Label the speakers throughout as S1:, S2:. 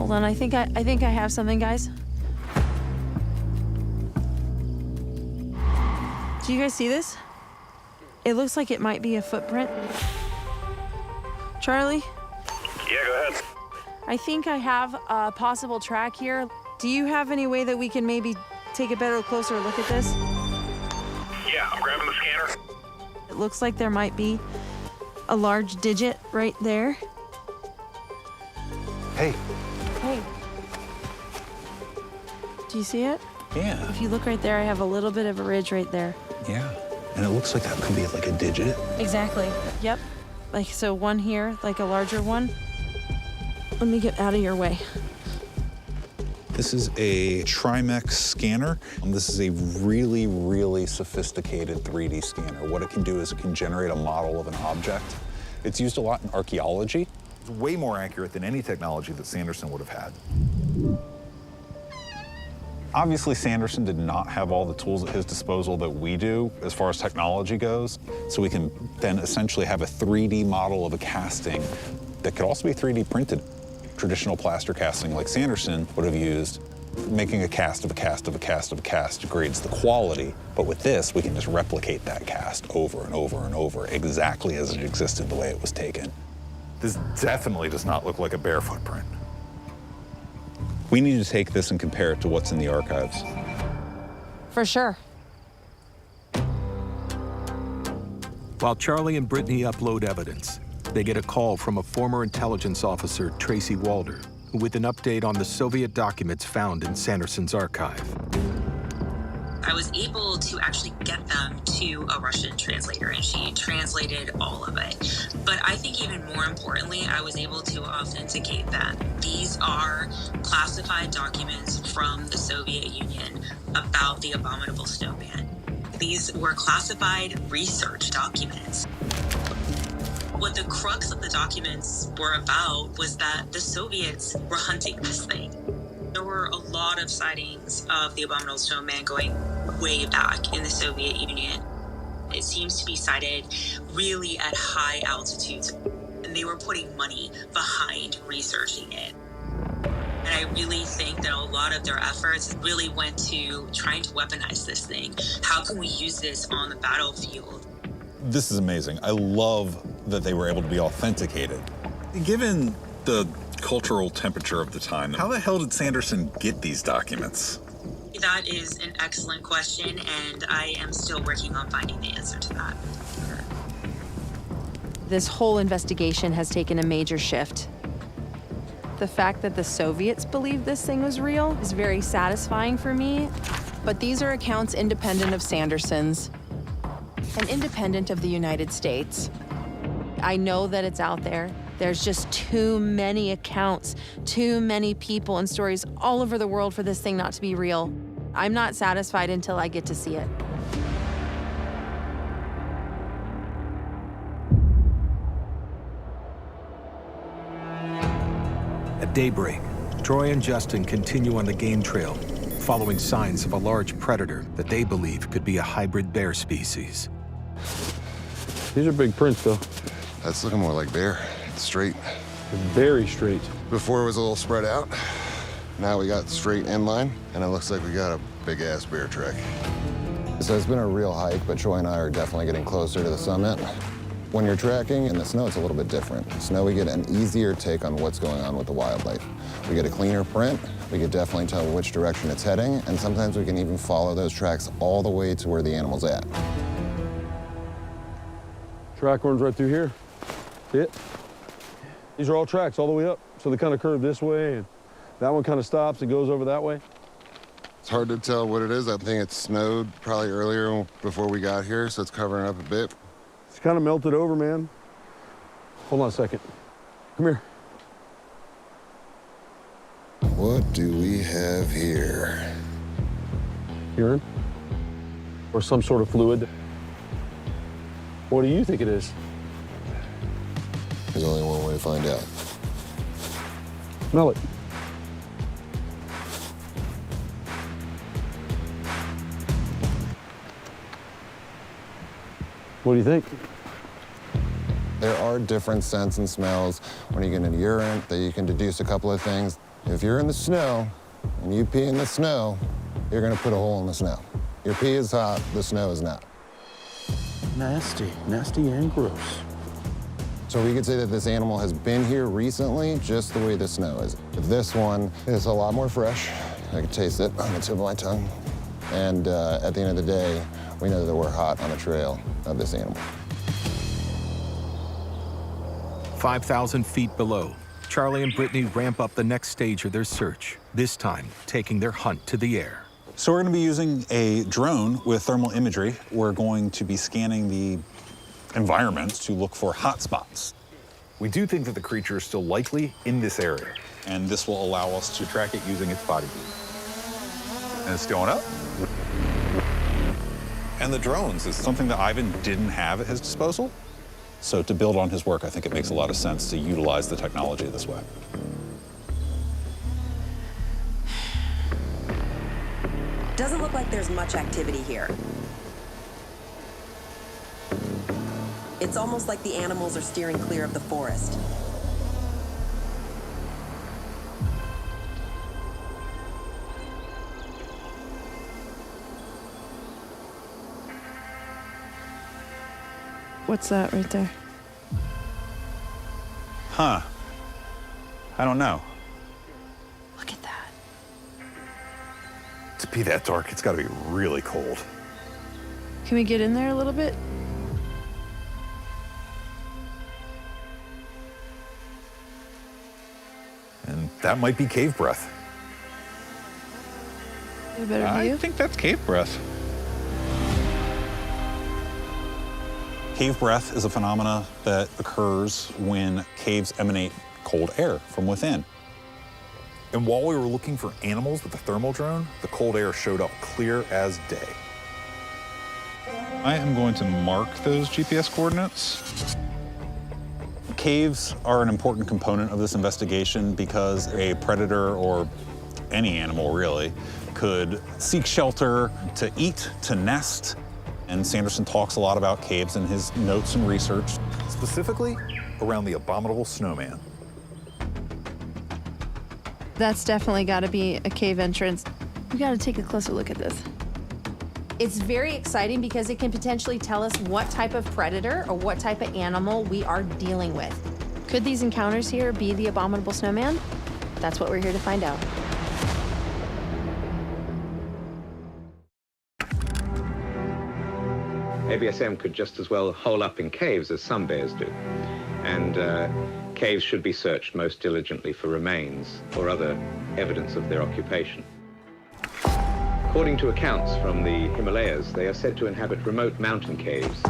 S1: Hold on, I think I have something, guys. Do you guys see this? It looks like it might be a footprint. Charlie?
S2: Yeah, go ahead.
S1: I think I have a possible track here. Do you have any way that we can maybe take a better, closer look at this?
S2: Yeah, I'm grabbing the scanner.
S1: It looks like there might be a large digit right there.
S3: Hey.
S1: Hey. Do you see it?
S3: Yeah.
S1: If you look right there, I have a little bit of a ridge right there.
S3: Yeah. And it looks like that could be like a digit.
S1: Exactly. Yep. Like, so one here, like a larger one. Let me get out of your way.
S3: This is a Trimex scanner. This is a really, really sophisticated 3D scanner. What it can do is it can generate a model of an object. It's used a lot in archaeology. It's way more accurate than any technology that Sanderson would have had. Obviously, Sanderson did not have all the tools at his disposal that we do as far as technology goes. So we can then essentially have a 3D model of a casting that could also be 3D printed. Traditional plaster casting like Sanderson would have used, making a cast of a cast of a cast of a cast degrades the quality. But with this, we can just replicate that cast over and over and over exactly as it existed the way it was taken. This definitely does not look like a bear footprint. We need to take this and compare it to what's in the archives.
S1: For sure.
S4: While Charlie and Brittany upload evidence, they get a call from a former intelligence officer, Tracy Walder, with an update on the Soviet documents found in Sanderson's archive.
S5: I was able to actually get them to a Russian translator, and she translated all of it. But I think even more importantly, I was able to authenticate that these are classified documents from the Soviet Union about the abominable snowman. These were classified research documents. What the crux of the documents were about was that the Soviets were hunting this thing. There were a lot of sightings of the abominable snowman going way back in the Soviet Union. It seems to be sighted really at high altitudes, and they were putting money behind researching it. And I really think that a lot of their efforts really went to trying to weaponize this thing. How can we use this on the battlefield?
S3: This is amazing. I love that they were able to be authenticated. Given the cultural temperature of the time, how the hell did Sanderson get these documents?
S5: That is an excellent question, and I am still working on finding the answer to that.
S1: This whole investigation has taken a major shift. The fact that the Soviets believed this thing was real is very satisfying for me. But these are accounts independent of Sanderson's and independent of the United States. I know that it's out there. There's just too many accounts, too many people and stories all over the world for this thing not to be real. I'm not satisfied until I get to see it.
S4: At daybreak, Troy and Justin continue on the game trail, following signs of a large predator that they believe could be a hybrid bear species.
S6: These are big prints, though.
S7: That's looking more like bear. It's straight.
S6: Very straight.
S7: Before it was a little spread out. Now we got straight in line, and it looks like we got a big-ass bear track. So it's been a real hike, but Troy and I are definitely getting closer to the summit. When you're tracking in the snow, it's a little bit different. Snow, we get an easier take on what's going on with the wildlife. We get a cleaner print. We can definitely tell which direction it's heading, and sometimes we can even follow those tracks all the way to where the animal's at.
S6: Track runs right through here. See it? These are all tracks all the way up. So they kind of curve this way, and that one kind of stops. It goes over that way.
S7: It's hard to tell what it is. I think it snowed probably earlier before we got here, so it's covering up a bit.
S6: It's kind of melted over, man. Hold on a second. Come here.
S7: What do we have here?
S6: Urine? Or some sort of fluid? What do you think it is?
S7: There's only one way to find out.
S6: Smell it. What do you think?
S7: There are different scents and smells when you get into urine that you can deduce a couple of things. If you're in the snow and you pee in the snow, you're gonna put a hole in the snow. Your pee is hot, the snow is not.
S8: Nasty, nasty and gross.
S7: So we could say that this animal has been here recently, just the way the snow is. This one is a lot more fresh. I can taste it on the tip of my tongue. And at the end of the day, we know that we're hot on the trail of this animal.
S4: 5,000 feet below, Charlie and Brittany ramp up the next stage of their search, this time taking their hunt to the air.
S3: So we're going to be using a drone with thermal imagery. We're going to be scanning the environment to look for hot spots. We do think that the creature is still likely in this area, and this will allow us to track it using its body beam. And it's going up. And the drones is something that Ivan didn't have at his disposal. So to build on his work, I think it makes a lot of sense to utilize the technology this way.
S9: Doesn't look like there's much activity here. It's almost like the animals are steering clear of the forest.
S1: What's that right there?
S3: Huh. I don't know.
S1: Look at that.
S3: To be that dark, it's got to be really cold.
S1: Can we get in there a little bit?
S3: And that might be cave breath.
S1: A better view?
S3: I think that's cave breath. Cave breath is a phenomena that occurs when caves emanate cold air from within. And while we were looking for animals with the thermal drone, the cold air showed up clear as day. I am going to mark those GPS coordinates. Caves are an important component of this investigation because a predator, or any animal really, could seek shelter to eat, to nest. And Sanderson talks a lot about caves in his notes and research, specifically around the abominable snowman.
S1: That's definitely got to be a cave entrance. We got to take a closer look at this. It's very exciting because it can potentially tell us what type of predator or what type of animal we are dealing with. Could these encounters here be the abominable snowman? That's what we're here to find out.
S10: ABSM could just as well hole up in caves as some bears do. And caves should be searched most diligently for remains or other evidence of their occupation. According to accounts from the Himalayas, they are said to inhabit remote mountain caves.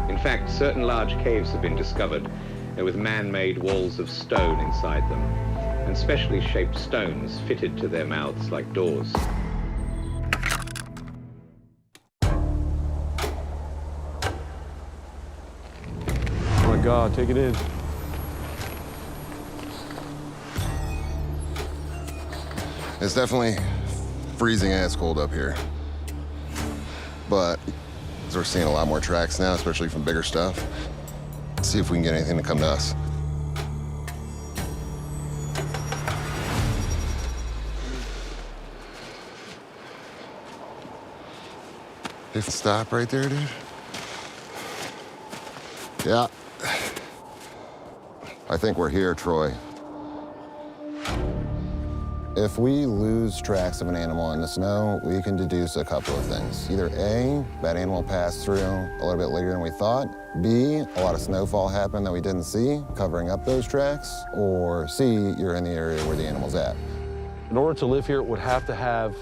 S10: In fact, certain large caves have been discovered with man-made walls of stone inside them, and specially shaped stones fitted to their mouths like doors.
S6: Oh my God, take it in.
S7: It's definitely freezing ass cold up here. But as we're seeing a lot more tracks now, especially from bigger stuff, let's see if we can get anything to come to us. If stop right there, dude. Yeah. I think we're here, Troy. If we lose tracks of an animal in the snow, we can deduce a couple of things. Either A, that animal passed through a little bit later than we thought. B, a lot of snowfall happened that we didn't see, covering up those tracks. Or C, you're in the area where the animal's at.
S6: In order to live here, it would have to have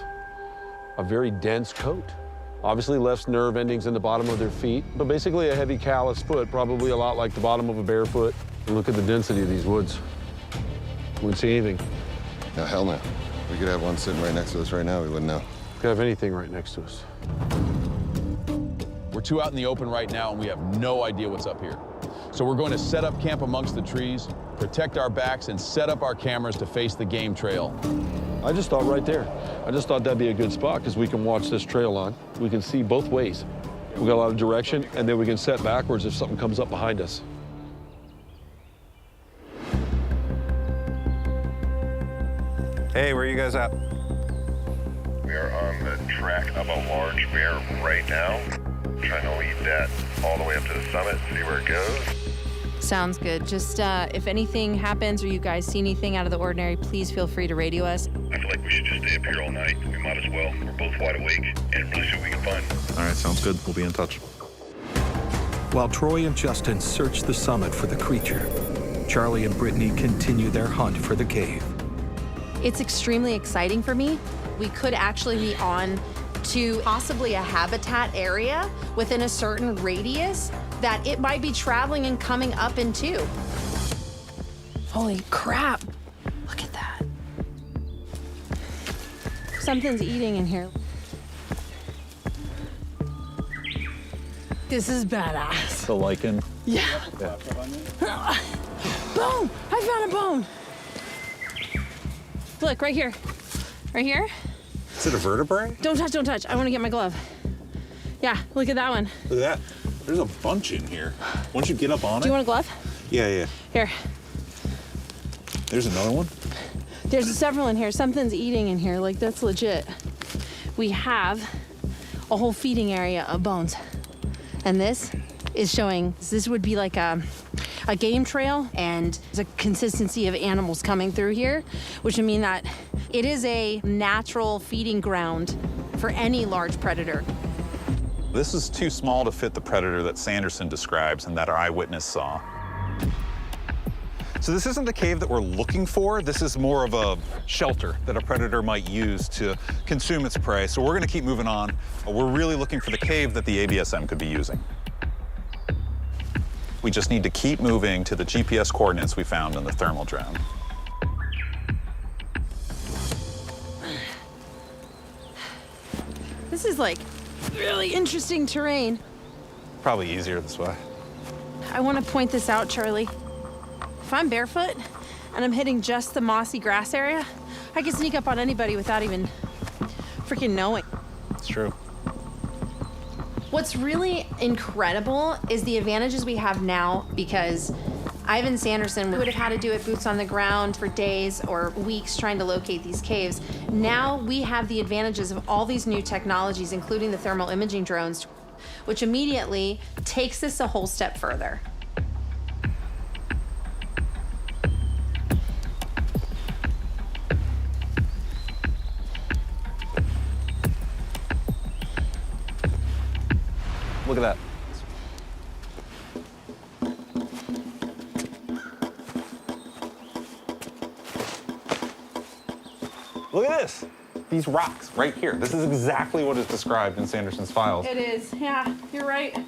S6: a very dense coat. Obviously less nerve endings in the bottom of their feet, but basically a heavy callous foot, probably a lot like the bottom of a bare foot. And look at the density of these woods. Wouldn't see anything.
S7: No, hell no. We could have one sitting right next to us right now, we wouldn't know.
S6: Could have anything right next to us.
S11: We're two out in the open right now, and we have no idea what's up here. So we're going to set up camp amongst the trees, protect our backs, and set up our cameras to face the game trail.
S6: I just thought right there. I just thought that'd be a good spot because we can watch this trail on. We can see both ways. We got a lot of direction, and then we can set backwards if something comes up behind us.
S3: Hey, where are you guys at?
S2: We are on the track of a large bear right now. Trying to lead that all the way up to the summit, see where it goes.
S1: Sounds good. Just if anything happens or you guys see anything out of the ordinary, please feel free to radio us.
S2: I feel like we should just stay up here all night. We might as well. We're both wide awake and really see what we can find.
S3: All right, sounds good. We'll be in touch.
S4: While Troy and Justin search the summit for the creature, Charlie and Brittany continue their hunt for the cave.
S1: It's extremely exciting for me. We could actually be on to possibly a habitat area within a certain radius that it might be traveling and coming up into. Holy crap. Look at that. Something's eating in here. This is badass.
S3: The lichen.
S1: Yeah. Bone! I found a bone. Look, right here. Right here.
S3: Is it a vertebrae?
S1: Don't touch, don't touch. I want to get my glove. Yeah, look at that one.
S3: Look at that. There's a bunch in here. Once you get up on it.
S1: Do you want a glove?
S3: Yeah.
S1: Here.
S3: There's another one.
S1: There's several in here. Something's eating in here. Like, that's legit. We have a whole feeding area of bones. And this is showing, this would be like a game trail, and there's a consistency of animals coming through here, which would mean that it is a natural feeding ground for any large predator.
S3: This is too small to fit the predator that Sanderson describes and that our eyewitness saw. So this isn't the cave that we're looking for. This is more of a shelter that a predator might use to consume its prey. So we're gonna keep moving on. We're really looking for the cave that the ABSM could be using. We just need to keep moving to the GPS coordinates we found in the thermal drone.
S1: This is like really interesting terrain.
S3: Probably easier this way.
S1: I want to point this out, Charlie. If I'm barefoot and I'm hitting just the mossy grass area, I can sneak up on anybody without even freaking knowing.
S3: It's true.
S1: What's really incredible is the advantages we have now, because Ivan Sanderson would have had to do it boots on the ground for days or weeks trying to locate these caves. Now we have the advantages of all these new technologies, including the thermal imaging drones, which immediately takes this a whole step further.
S3: Look at that. Look at this. These rocks right here. This is exactly what is described in Sanderson's files.
S1: It is, yeah, you're right.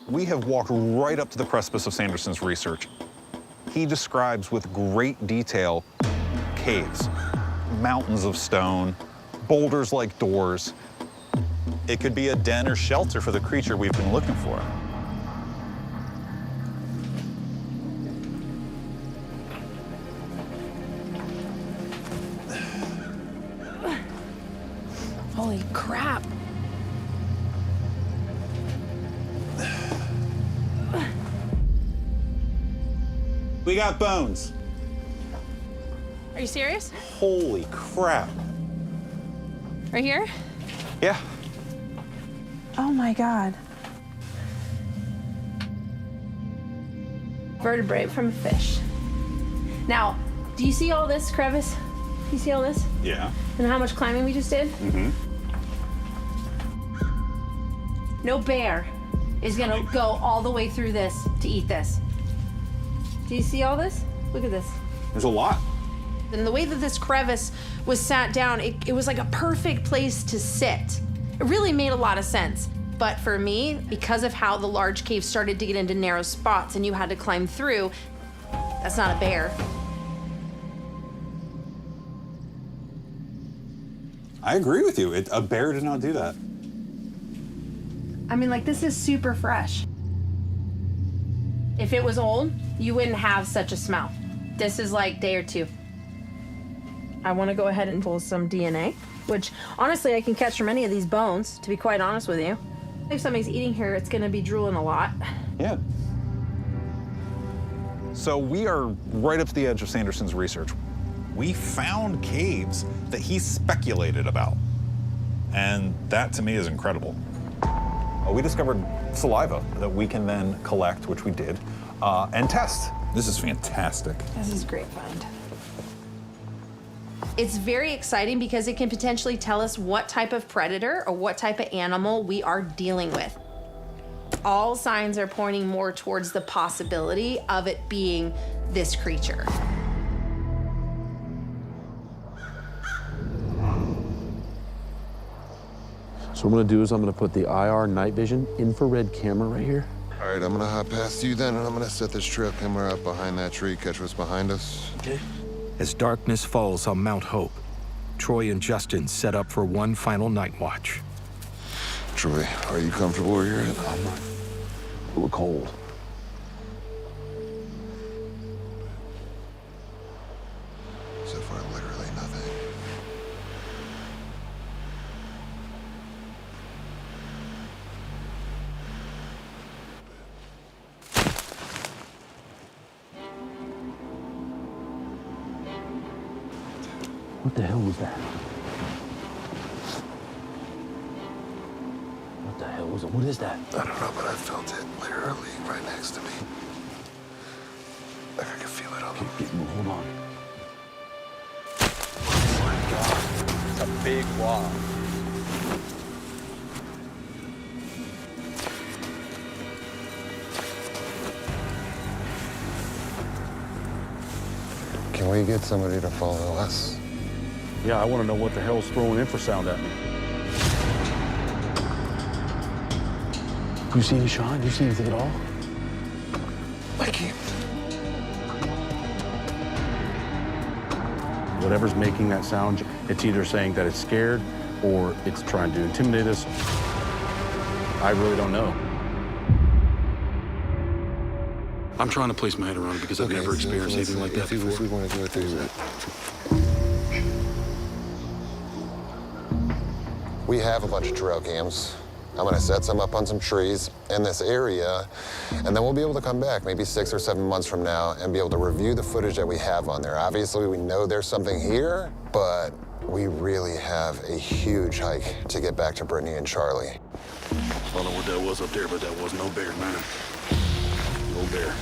S3: We have walked right up to the precipice of Sanderson's research. He describes with great detail caves, mountains of stone, boulders like doors. It could be a den or shelter for the creature we've been looking for.
S1: Holy crap.
S3: We got bones.
S1: Are you serious?
S3: Holy crap.
S1: Right here?
S3: Yeah.
S1: Oh my God. Vertebrae from a fish. Now, do you see all this crevice? You see all this?
S3: Yeah.
S1: And how much climbing we just did?
S3: Mm-hmm.
S1: No bear is gonna go all the way through this to eat this. Do you see all this? Look at this.
S3: There's a lot.
S1: And the way that this crevice was sat down, it was like a perfect place to sit. It really made a lot of sense. But for me, because of how the large cave started to get into narrow spots and you had to climb through, that's not a bear.
S3: I agree with you. A bear did not do that.
S1: I mean, like, this is super fresh. If it was old, you wouldn't have such a smell. This is like day or two. I want to go ahead and pull some DNA, which honestly I can catch from any of these bones, to be quite honest with you. If somebody's eating here, it's going to be drooling a lot.
S3: Yeah. So we are right up to the edge of Sanderson's research. we found caves that he speculated about. And that, to me, is incredible. We discovered saliva that we can then collect, which we did, and test. This is fantastic.
S1: This is great find. It's very exciting because it can potentially tell us what type of predator or what type of animal we are dealing with. All signs are pointing more towards the possibility of it being this creature.
S6: So what I'm gonna do is I'm gonna put the IR night vision infrared camera right here.
S7: All right, I'm gonna hop past you then, and I'm gonna set this trail camera up behind that tree, catch what's behind us.
S6: Okay.
S4: As darkness falls on Mount Hope, Troy and Justin set up for one final night watch.
S7: Troy, are you comfortable where you're at?
S6: I'm not. A little cold.
S7: So far, literally nothing.
S6: What the hell was that? What the hell was it? What is that?
S7: I don't know, but I felt it literally right next to me. Like I can feel it on me.
S6: Hold on.
S8: Oh my God, it's a big wasp.
S7: Can we get somebody to follow us?
S8: Yeah, I want to know what the hell's throwing infrasound at me.
S6: You see any shot? You see anything at all?
S7: I can't.
S8: Whatever's making that sound, it's either saying that it's scared or it's trying to intimidate us. I really don't know.
S12: I'm trying to place my head around it because I've never experienced anything like that before.
S7: If we want to do it, do it. We have a bunch of trail cams. I'm gonna set some up on some trees in this area, and then we'll be able to come back maybe 6 or 7 months from now and be able to review the footage that we have on there. Obviously, we know there's something here, but we really have a huge hike to get back to Brittany and Charlie.
S12: I don't know what that was up there, but that was no bear, man. No bear.